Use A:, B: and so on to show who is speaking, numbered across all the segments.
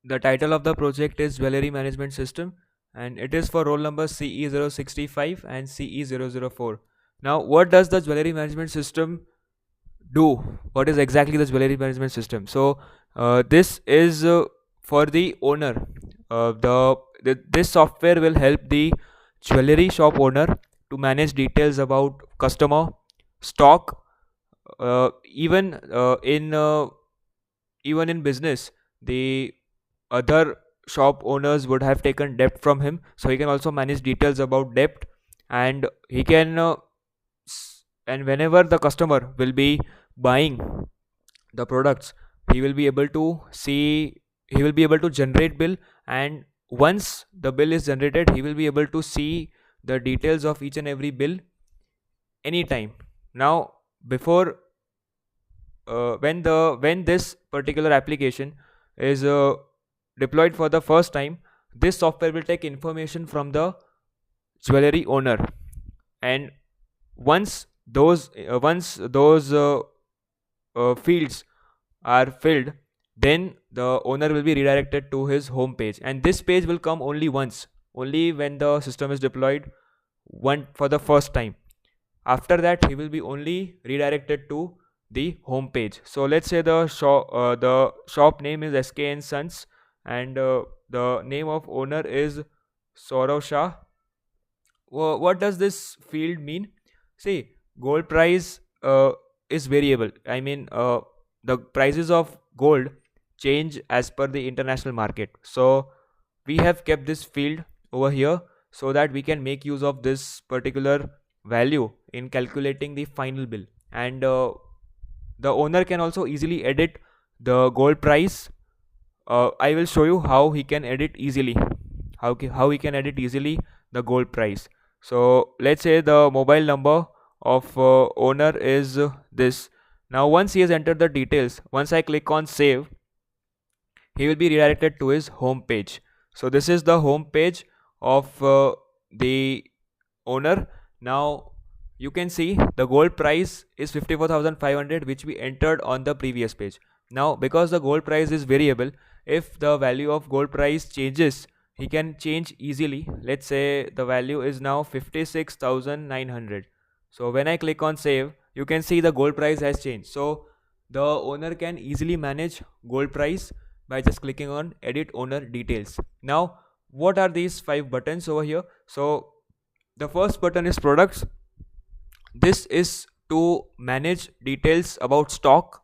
A: The title of the project is Jewellery Management System, and it is for roll number CE065 and CE004. Now, what does the Jewellery Management System do? What is exactly the Jewellery Management System? So, this is for the owner. This software will help the jewellery shop owner to manage details about customer, stock, even even in business, the other shop owners would have taken debt from him, so he can also manage details about debt. And he can and whenever the customer will be buying the products, he will be able to see, he will be able to generate bill. And once the bill is generated, he will be able to see the details of each and every bill anytime. Now, before when this particular application is deployed for the first time, this software will take information from the jewelry owner. And once those fields are filled, then the owner will be redirected to his home page, and this page will come only once, only when the system is deployed one for the first time. After that, he will be only redirected to the home page. So let's say the shop name is SK and Sons, and the name of owner is Saurav Shah. What does this field mean? See, gold price is variable. I mean, the prices of gold change as per the international market. So we have kept this field over here so that we can make use of this particular value in calculating the final bill. And the owner can also easily edit the gold price. I will show you how he can edit easily, how he can edit easily the gold price. So let's say the mobile number of owner is this. Now once he has entered the details, once I click on save, he will be redirected to his home page. So this is the home page of the owner. Now you can see the gold price is 54,500, which we entered on the previous page. Now because the gold price is variable, if the value of gold price changes, he can change easily. Let's say the value is now 56,900. So when I click on save, you can see the gold price has changed. So the owner can easily manage gold price by just clicking on edit owner details. Now what are these 5 buttons over here? So the first button is products. This is to manage details about stock.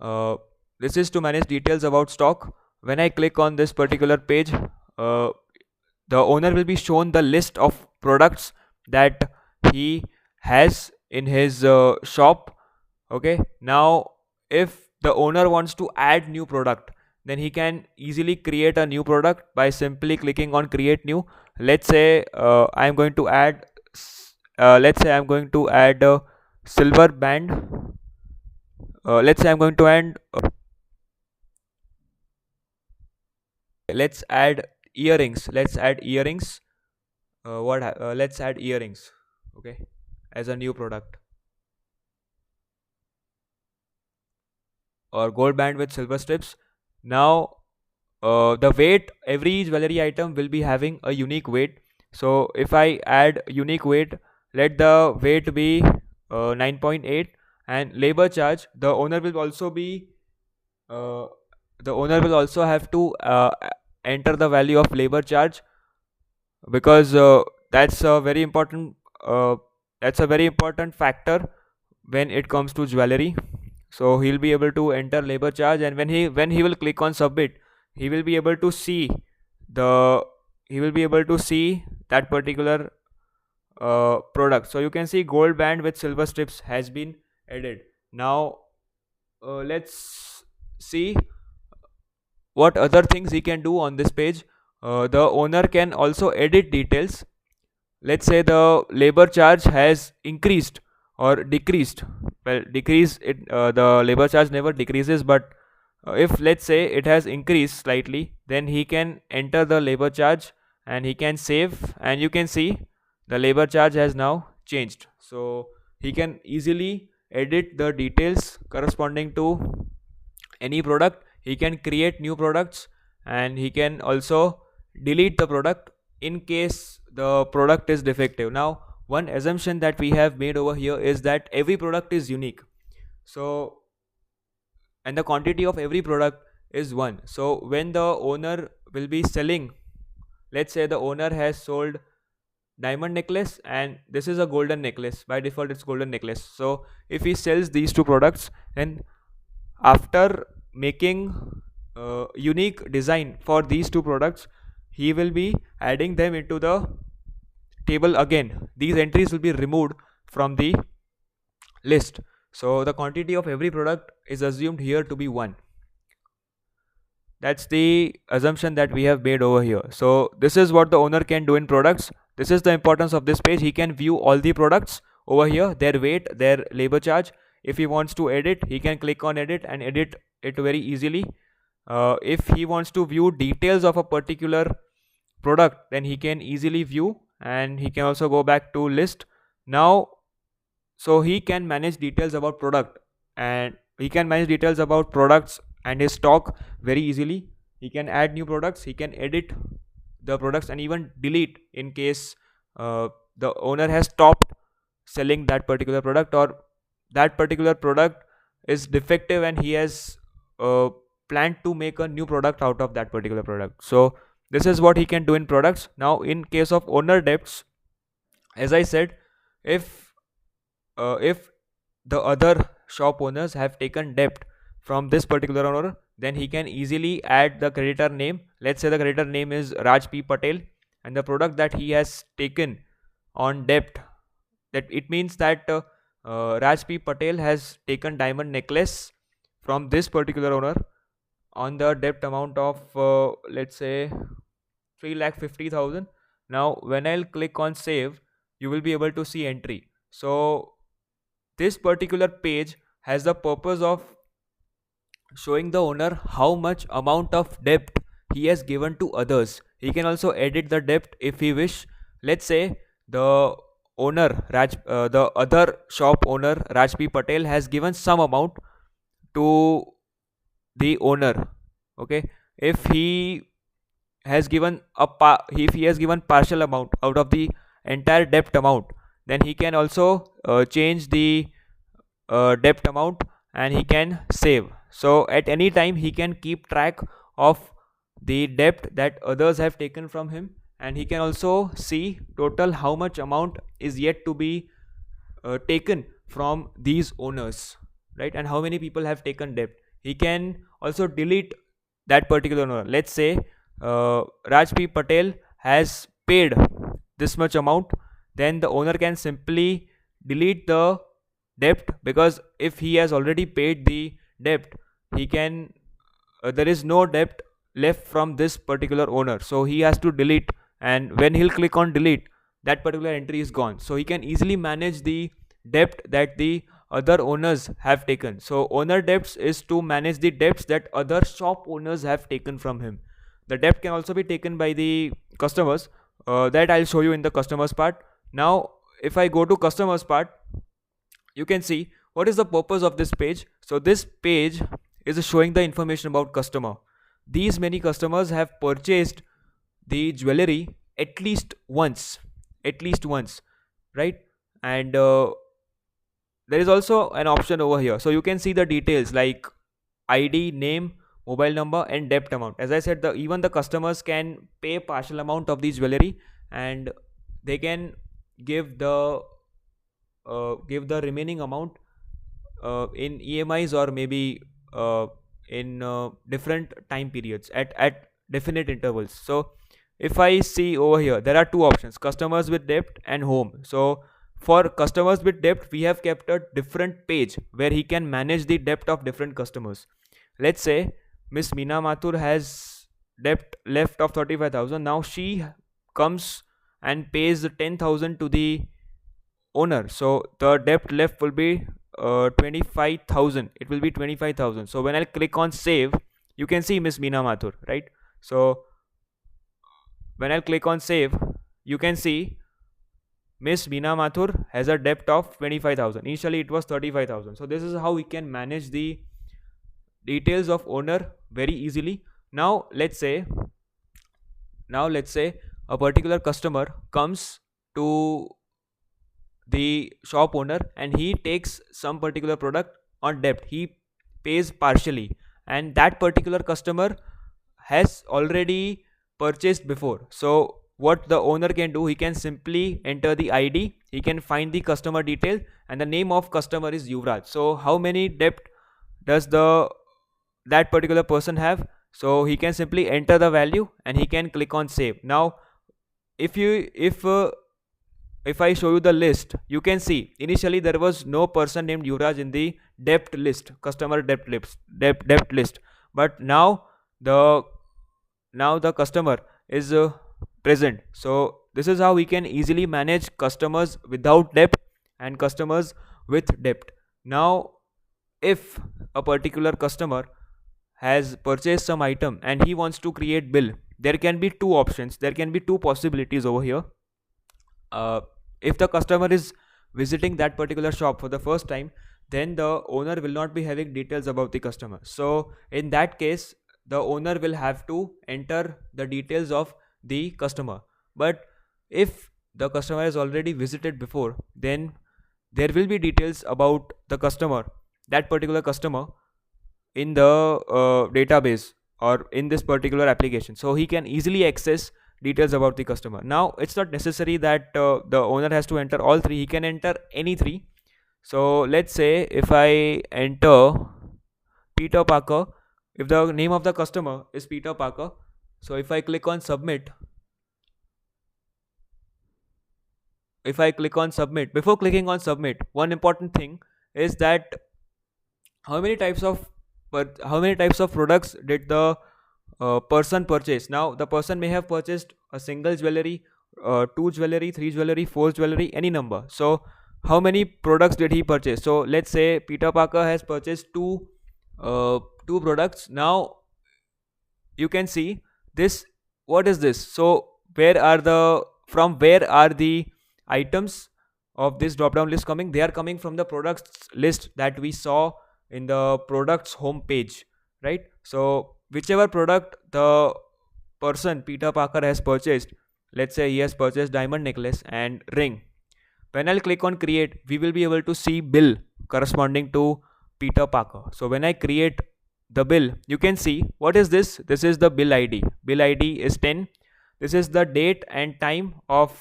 A: uh, this is to manage details about stock. When I click on this particular page, uh, the owner will be shown the list of products that he has in his shop. Okay, now if the owner wants to add new product, then he can easily create a new product by simply clicking on create new. Let's say I'm going to add let's say I'm going to add a silver band. Let's say I'm going to add let's add earrings. Let's add earrings, okay, as a new product, or gold band with silver strips. Now the weight, every jewelry item will be having a unique weight. So if I add unique weight, let the weight be 9.8. And labor charge, uh, the owner will also have to enter the value of labor charge, because that's a very important uh, factor when it comes to jewelry. So he'll be able to enter labor charge, and when he will click on submit, he will be able to see the he will be able to see that particular product. So you can see gold band with silver strips has been added. Now let's see what other things he can do on this page. The owner can also edit details. Let's say the labor charge has increased or decreased. Well, decrease it, the labor charge never decreases, but if let's say it has increased slightly, then he can enter the labor charge and he can save, and you can see the labor charge has now changed. So he can easily edit the details corresponding to any product. He can create new products, and he can also delete the product in case the product is defective. Now, one assumption that we have made over here is that every product is unique. So, and the quantity of every product is one. So when the owner will be selling, let's say the owner has sold diamond necklace and this is a golden necklace. By default it's golden necklace. So if he sells these two products, then after making unique design for these two products, he will be adding them into the table again. These entries will be removed from the list. So the quantity of every product is assumed here to be 1. That's the assumption that we have made over here. So this is what the owner can do in products. This is the importance of this page. He can view all the products over here, their weight, their labor charge. If he wants to edit, he can click on edit and edit it very easily. If he wants to view details of a particular product, then he can easily view, and he can also go back to list. Now, so he can manage details about product, and he can manage details about products and his stock very easily. He can add new products, he can edit the products, and even delete in case the owner has stopped selling that particular product, or that particular product is defective and he has planned to make a new product out of that particular product. So this is what he can do in products. Now in case of owner debts, as I said, if the other shop owners have taken debt from this particular owner, then he can easily add the creditor name. Let's say the creditor name is Raj P Patel, and the product that he has taken on debt, that it means that Raj P Patel has taken diamond necklace from this particular owner on the debt amount of let's say 3,50,000. Now when I'll click on save, you will be able to see entry. So this particular page has the purpose of showing the owner how much amount of debt he has given to others. He can also edit the debt if he wish. Let's say the owner the other shop owner Raj P Patel has given some amount to the owner. Okay, if he has given if he has given partial amount out of the entire debt amount, then he can also change the debt amount and he can save. So at any time he can keep track of the debt that others have taken from him, and he can also see total how much amount is yet to be taken from these owners, right, and how many people have taken debt. He can also delete that particular owner. Let's say Raj P Patel has paid this much amount, then the owner can simply delete the debt, because if he has already paid the debt, he can there is no debt left from this particular owner, so he has to delete, and when he'll click on delete, that particular entry is gone. So he can easily manage the debt that the other owners have taken. So owner debts is to manage the debts that other shop owners have taken from him. The debt can also be taken by the customers, that I'll show you in the customers part. Now if I go to customers part, you can see what is the purpose of this page. So this page is showing the information about customer. These many customers have purchased the jewelry at least once, right? And there is also an option over here, so you can see the details like ID, name, mobile number, and debt amount. As I said, even the customers can pay partial amount of the jewelry, and they can give the remaining amount in EMIs, or maybe in different time periods at definite intervals. So if I see over here, there are two options: customers with debt and home. So for customers with debt, we have kept a different page where he can manage the debt of different customers. Let's say Miss Meena Mathur has debt left of 35,000. Now she comes and pays 10,000 to the owner, so the debt left will be 25,000. It will be 25,000. So when I click on save, you can see Miss Meena Mathur, right? So when I click on save, you can see Miss Meena Mathur has a debt of 25,000. Initially it was 35,000. So this is how we can manage the details of owner very easily. Now let's say a particular customer comes to the shop owner and he takes some particular product on debt. He pays partially, and that particular customer has already purchased before. So what the owner can do, he can simply enter the ID, he can find the customer detail, and the name of customer is Yuvraj. So how many debt does the that particular person have? So he can simply enter the value and he can click on save. Now if you if I show you the list, you can see initially there was no person named Yuvraj in the debt list, customer debt list. But the now the customer is present. So this is how we can easily manage customers without debt and customers with debt. Now if a particular customer has purchased some item and he wants to create bill, there can be two options, there can be two possibilities over here. If the customer is visiting that particular shop for the first time, then the owner will not be having details about the customer. So in that case, the owner will have to enter the details of the customer. But if the customer has already visited before, then there will be details about the customer, that particular customer, in the database or in this particular application. So he can easily access details about the customer. Now it's not necessary that the owner has to enter all three, he can enter any three. So let's say if I enter Peter Parker, if the name of the customer is Peter Parker, so if I click on submit, before clicking on submit, one important thing is that how many types of products did the person purchase. Now the person may have purchased a single jewelry, two jewelry, three jewelry, four jewelry, any number. So how many products did he purchase? So let's say Peter Parker has purchased two products. Now you can see this, what is this? So where are the items of this drop down list coming? They are coming from the products list that we saw in the products home page, right? So whichever product the person Peter Parker has purchased, let's say he has purchased diamond necklace and ring, when I'll click on create, we will be able to see bill corresponding to Peter Parker. So when I create the bill, you can see, what is this? This is the bill ID. Bill ID is 10. This is the date and time of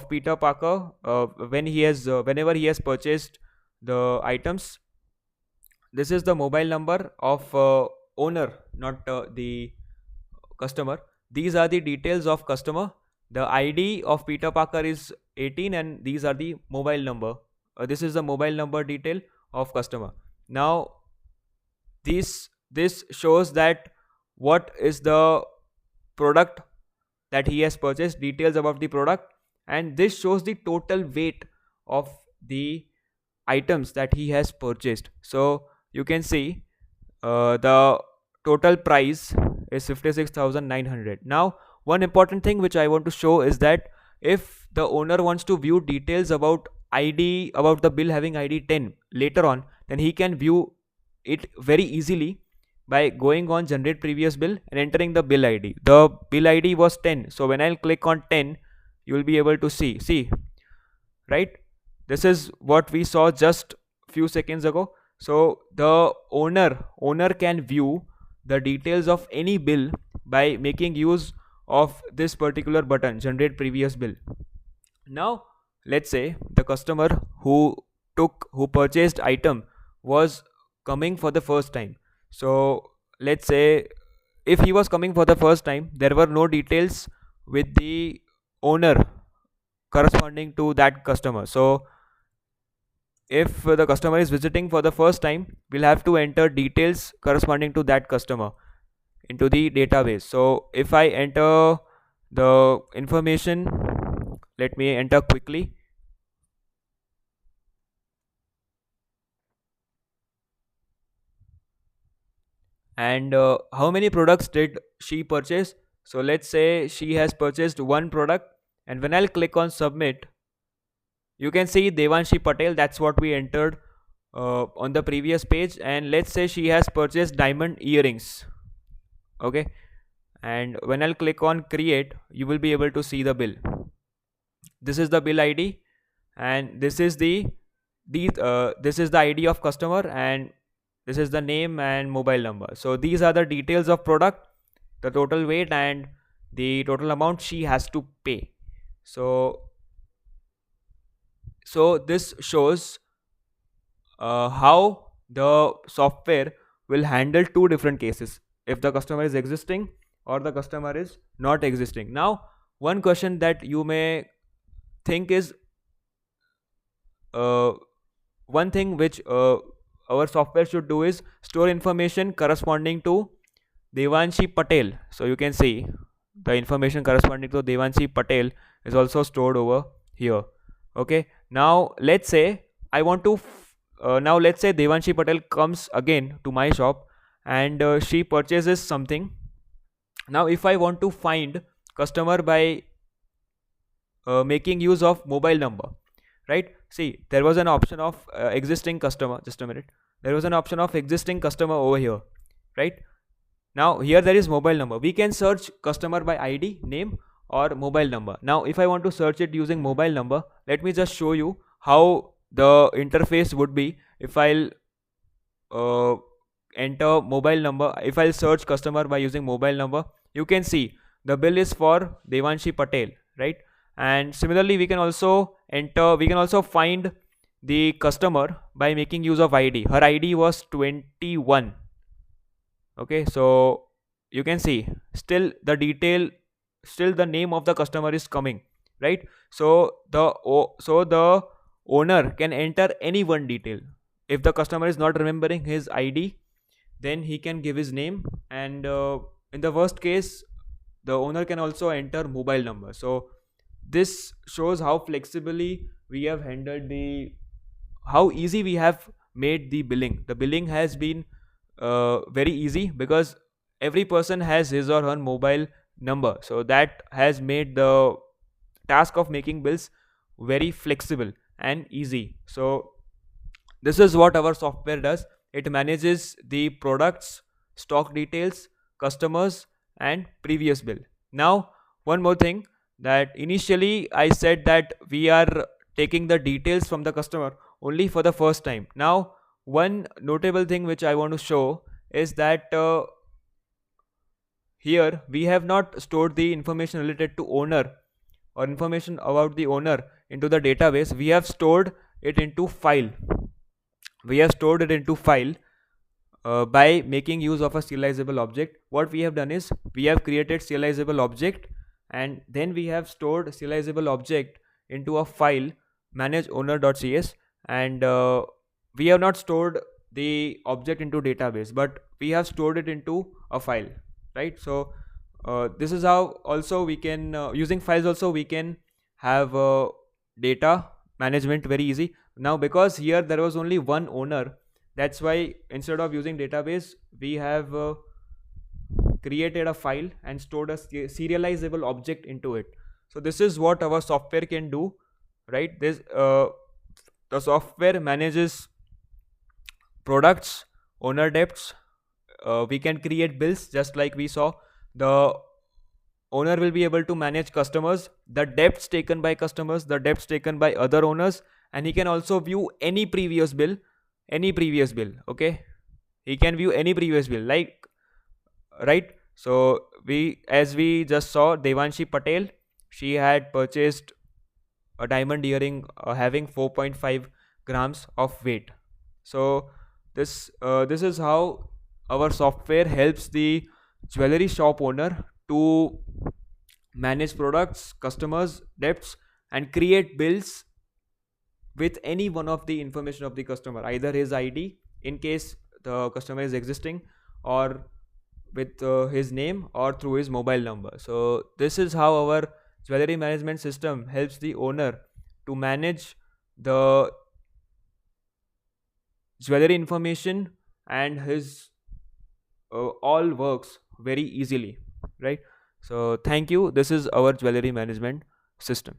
A: Peter Parker whenever he has purchased the items. This is the mobile number of owner, not the customer. These are the details of customer. The ID of Peter Parker is 18 and these are the mobile number. This is the mobile number detail of customer. Now this shows that what is the product that he has purchased, details about the product, and this shows the total weight of the items that he has purchased. So you can see the total price is 56,900. Now one important thing which I want to show is that if the owner wants to view details about the bill having ID 10 later on, then he can view it very easily by going on generate previous bill and entering the bill ID. The bill ID was 10, so when I'll click on 10, you will be able to see, right? This is what we saw just few seconds ago. So the owner can view the details of any bill by making use of this particular button, generate previous bill. Now let's say the customer who purchased item was coming for the first time. So let's say if he was coming for the first time, there were no details with the owner corresponding to that customer. So if the customer is visiting for the first time, we'll have to enter details corresponding to that customer into the database. So if I enter the information, let me enter quickly. And how many products did she purchase? So let's say she has purchased one product, and when I'll click on submit, you can see Devanshi Patel, that's what we entered on the previous page. And let's say she has purchased diamond earrings. Okay, and when I'll click on create, you will be able to see the bill. This is the bill ID, and this is the ID of customer, and this is the name and mobile number. So these are the details of product, the total weight, and the total amount she has to pay. So this shows how the software will handle two different cases, if the customer is existing or the customer is not existing. Now, one question that you may think is, uh, one thing which our software should do is store information corresponding to Devanshi Patel. So you can see the information corresponding to Devanshi Patel is also stored over here. Okay, now let's say I want to now let's say Devanshi Patel comes again to my shop, and she purchases something. Now if I want to find customer by making use of mobile number, right? See, there was an option of existing customer. Just a minute. There was an option of existing customer over here, right? Now here there is mobile number. We can search customer by ID, name, or mobile number. Now if I want to search it using mobile number, let me just show you how the interface would be if I'll uh, enter mobile number. If I'll search customer by using mobile number, you can see the bill is for Devanshi Patel, right? And similarly, we can also find the customer by making use of ID. Her ID was 21. Okay, so you can see still the name of the customer is coming, right? So the owner can enter any one detail. If the customer is not remembering his ID, then he can give his name, and in the worst case, the owner can also enter mobile number. So this shows how flexibly we have handled how easy we have made the billing. The billing has been very easy because every person has his or her mobile number, so that has made the task of making bills very flexible and easy. So this is what our software does. It manages the products, stock details, customers, and previous bill. Now, one more thing, that initially I said that we are taking the details from the customer only for the first time. Now, one notable thing which I want to show is that here we have not stored the information related to owner or information about the owner into the database. We have stored it into file. By making use of a serializable object. What we have done is we have created serializable object, and then we have stored serializable object into a file manageowner.cs, and we have not stored the object into database, but we have stored it into a file, right? So this is how also we can using files also we can have data management very easy. Now because here there was only one owner, that's why instead of using database we have created a file and stored a serializable object into it. So this is what our software can do, right? This the software manages products, owner debts. We can create bills just like we saw. The owner will be able to manage customers, the debts taken by customers, the debts taken by other owners, and he can also view any previous bill. Okay, he can view any previous bill, like, right? So as we just saw, Devanshi Patel, she had purchased a diamond earring having 4.5 grams of weight. So this is how our software helps the jewelry shop owner to manage products, customers, debts, and create bills with any one of the information of the customer, either his ID in case the customer is existing, or with his name, or through his mobile number. So this is how our jewelry management system helps the owner to manage the jewelry information and his all works very easily, right? So thank you. This is our jewelry management system.